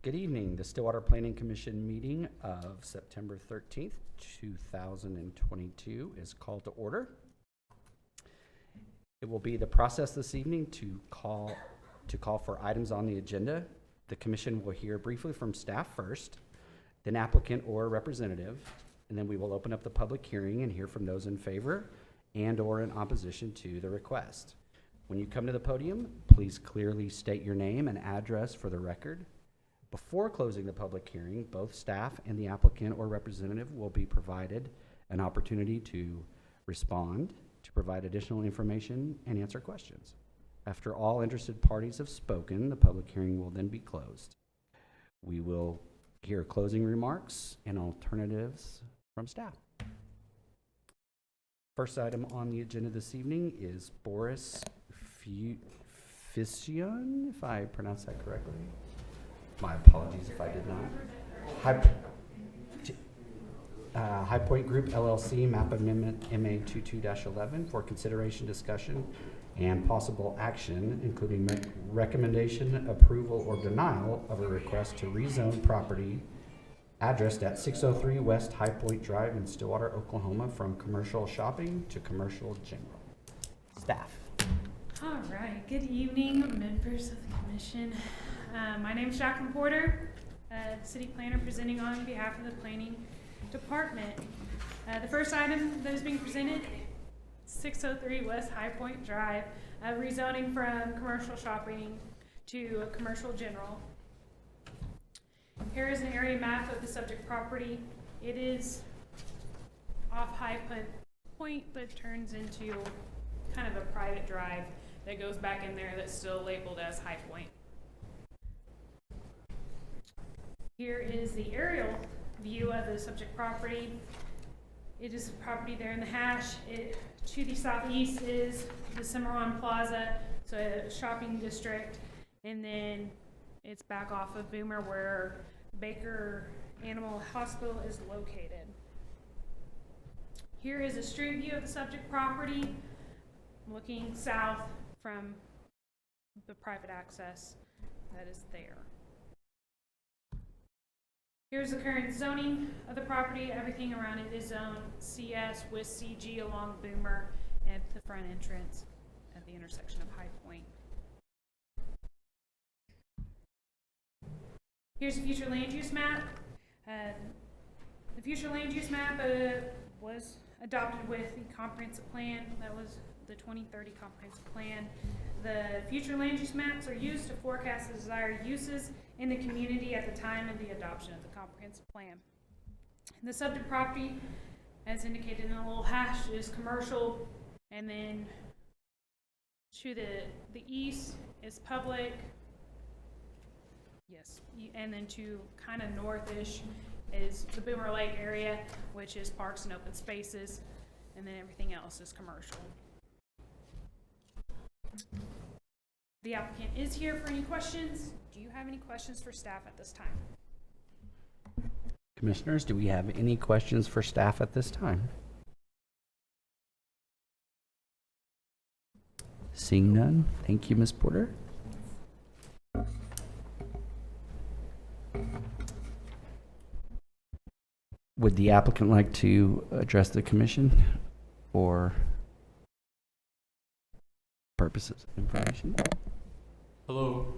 Good evening. The Stillwater Planning Commission meeting of September 13th, 2022 is called to order. It will be the process this evening to call for items on the agenda. The commission will hear briefly from staff first, then applicant or representative, and then we will open up the public hearing and hear from those in favor and or in opposition to the request. When you come to the podium, please clearly state your name and address for the record. Before closing the public hearing, both staff and the applicant or representative will be provided an opportunity to respond, to provide additional information, and answer questions. After all interested parties have spoken, the public hearing will then be closed. We will hear closing remarks and alternatives from staff. First item on the agenda this evening is Boris Fission, if I pronounced that correctly. My apologies if I did not. High Point Group LLC Map Amendment MA 22-11 for consideration, discussion, and possible action, including recommendation, approval, or denial of a request to rezone property addressed at 603 West High Point Drive in Stillwater, Oklahoma, from commercial shopping to commercial general. Staff. All right, good evening, members of the commission. My name is Jacqueline Porter, city planner presenting on behalf of the planning department. The first item that is being presented, 603 West High Point Drive, rezoning from commercial shopping to a commercial general. Here is an area map of the subject property. It is off High Point, but turns into kind of a private drive that goes back in there that's still labeled as High Point. Here is the aerial view of the subject property. It is a property there in the hash. To the southeast is the Cimarron Plaza, so a shopping district, and then it's back off of Boomer where Baker Animal Hospital is located. Here is a street view of the subject property, looking south from the private access that is there. Here's the current zoning of the property. Everything around it is zoned CS with CG along Boomer at the front entrance at the intersection of High Point. Here's the future land use map. The future land use map was adopted with the comprehensive plan. That was the 2030 comprehensive plan. The future land use maps are used to forecast the desired uses in the community at the time of the adoption of the comprehensive plan. The subject property, as indicated in a little hash, is commercial, and then to the east is public. Yes, and then to kind of northish is the Boomer Lake area, which is parks and open spaces, and then everything else is commercial. The applicant is here for any questions. Do you have any questions for staff at this time? Commissioners, do we have any questions for staff at this time? Seeing none, thank you, Ms. Porter. Would the applicant like to address the commission for purposes of information? Hello,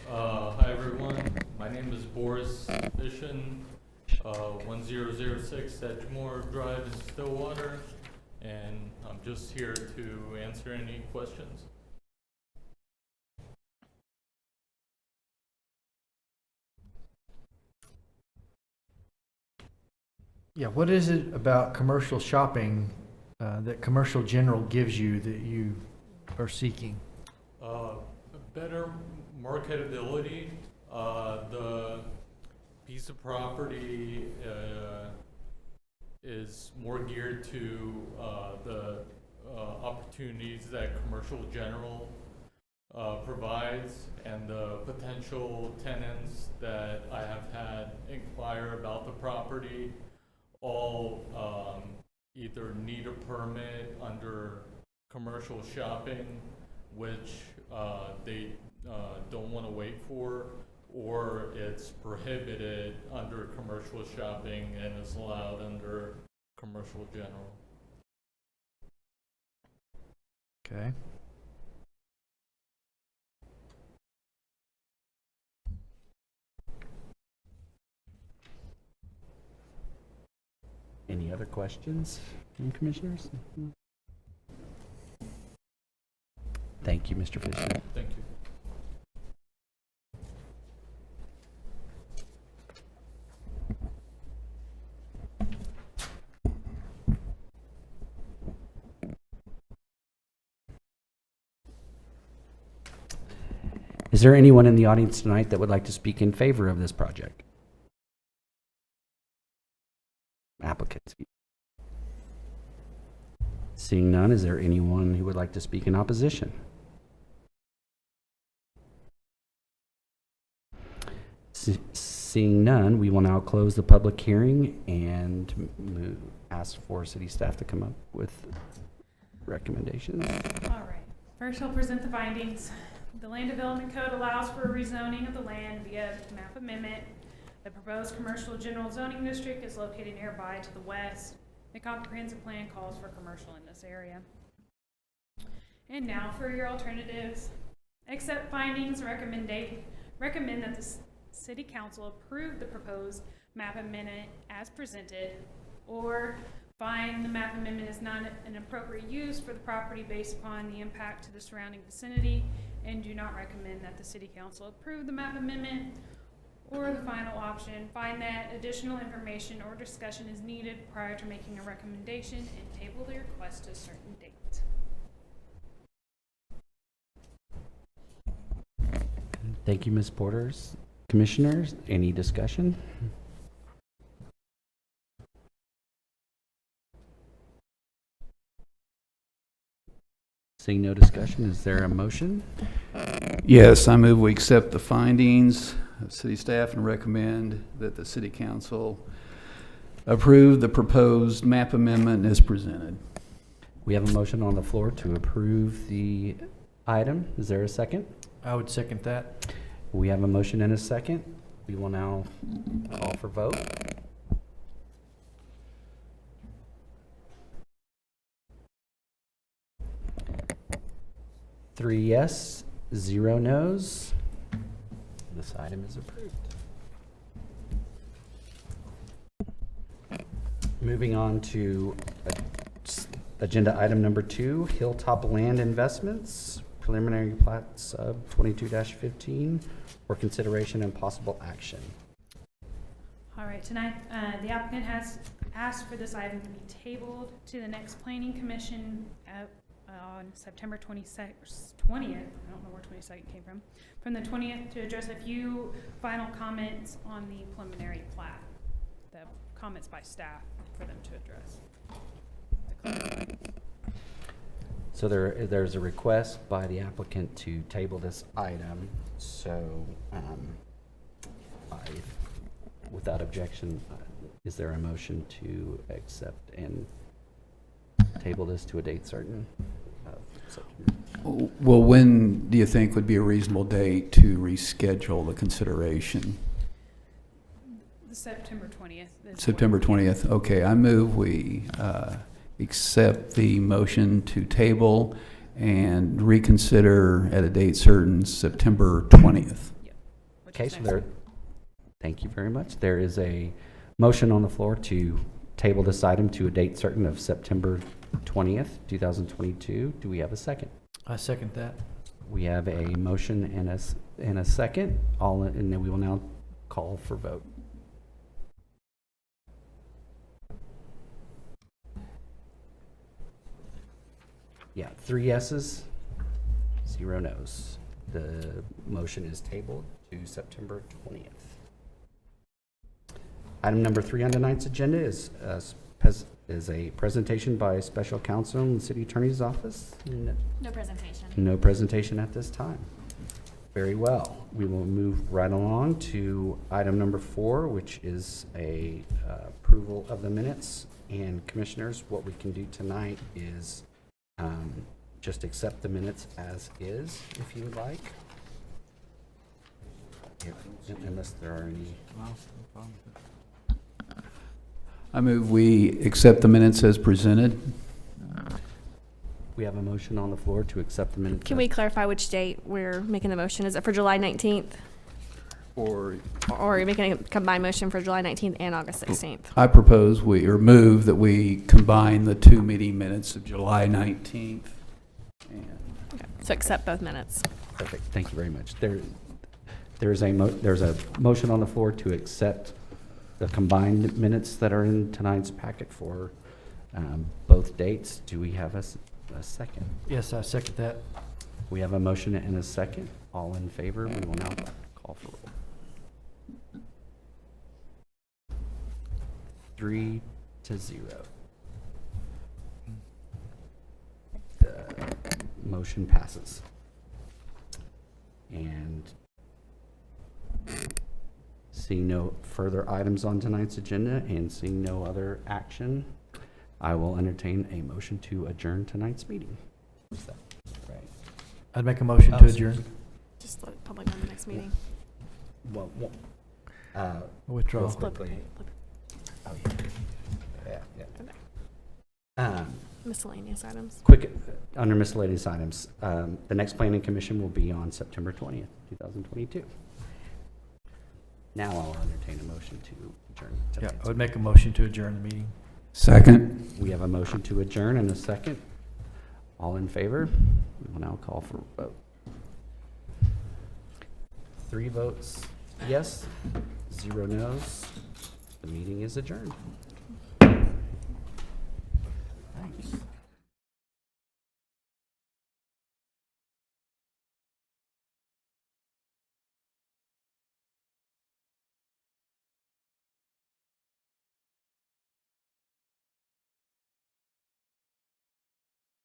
hi everyone. My name is Boris Fishin, 1006 Edgemore Drive in Stillwater, and I'm just here to answer any questions. Yeah, what is it about commercial shopping that Commercial General gives you that you are seeking? Better marketability. The piece of property is more geared to the opportunities that Commercial General provides, and the potential tenants that I have had inquire about the property all either need a permit under commercial shopping, which they don't want to wait for, or it's prohibited under commercial shopping and is allowed under commercial general. Okay. Any other questions from commissioners? Thank you, Mr. Fisher. Thank you. Is there anyone in the audience tonight that would like to speak in favor of this project? Applicants. Seeing none, is there anyone who would like to speak in opposition? Seeing none, we will now close the public hearing and ask for city staff to come up with recommendations. All right. First, I'll present the findings. The Land Development Code allows for rezoning of the land via map amendment. The proposed commercial general zoning district is located nearby to the west. The comprehensive plan calls for commercial in this area. And now for your alternatives. Accept findings, recommend that the City Council approve the proposed map amendment as presented, or find the map amendment is not an appropriate use for the property based upon the impact to the surrounding vicinity, and do not recommend that the City Council approve the map amendment. Or the final option, find that additional information or discussion is needed prior to making a recommendation and table the request to a certain date. Thank you, Ms. Porters. Commissioners, any discussion? Seeing no discussion, is there a motion? Yes, I move we accept the findings of city staff and recommend that the city council approve the proposed map amendment as presented. We have a motion on the floor to approve the item. Is there a second? I would second that. We have a motion and a second. We will now call for vote. Three yes, 0 no's. This item is approved. Moving on to agenda item number 2, Hilltop Land Investments, preliminary plat sub 22-15 for consideration and possible action. All right, tonight, the applicant has asked for this item to be tabled to the next planning commission on September 20th. I don't know where 22nd came from the 20th, to address a few final comments on the preliminary plat, the comments by staff for them to address. So there's a request by the applicant to table this item, so without objection, is there a motion to accept and table this to a date certain? Well, when do you think would be a reasonable date to reschedule the consideration? The September 20th. September 20th. Okay, I move we accept the motion to table and reconsider at a date certain, September 20th. Okay, so thank you very much. There is a motion on the floor to table this item to a date certain of September 20th, 2022. Do we have a second? I second that. We have a motion and a second, and then we will now call for vote. Yeah, 3 yeses, 0 no's. The motion is tabled to September 20th. Item number 3 on tonight's agenda is a presentation by special counsel in the city attorney's office. No presentation. No presentation at this time. Very well. We will move right along to item number 4, which is a approval of the minutes. And commissioners, what we can do tonight is just accept the minutes as is, if you would like. Unless there are any. I move we accept the minutes as presented. We have a motion on the floor to accept the minutes. Can we clarify which date we're making the motion? Is it for July 19th? Or Or are you making a combined motion for July 19th and August 16th? I propose or move that we combine the two meeting minutes of July 19th. And So accept both minutes. Perfect, thank you very much. There's a motion on the floor to accept the combined minutes that are in tonight's packet for both dates. Do we have a second? Yes, I second that. We have a motion and a second. All in favor, we will now call for roll. 3-0. The motion passes. And seeing no further items on tonight's agenda and seeing no other action, I will entertain a motion to adjourn tonight's meeting. What's that? Right. I'd make a motion Oh, to adjourn. Just let the public know the next meeting. Well, Withdraw. Real Flip quickly. it. Oh, yeah. Miscellaneous items. Quick, under miscellaneous items, the next planning commission will be on September 20th, 2022. Now I'll entertain a motion to adjourn. Yeah, tonight's I would make a motion to adjourn the meeting. second. We have a motion to adjourn and a second. All in favor? We will now call for a vote. 3 votes yes, 0 no's. The meeting is adjourned. Thanks.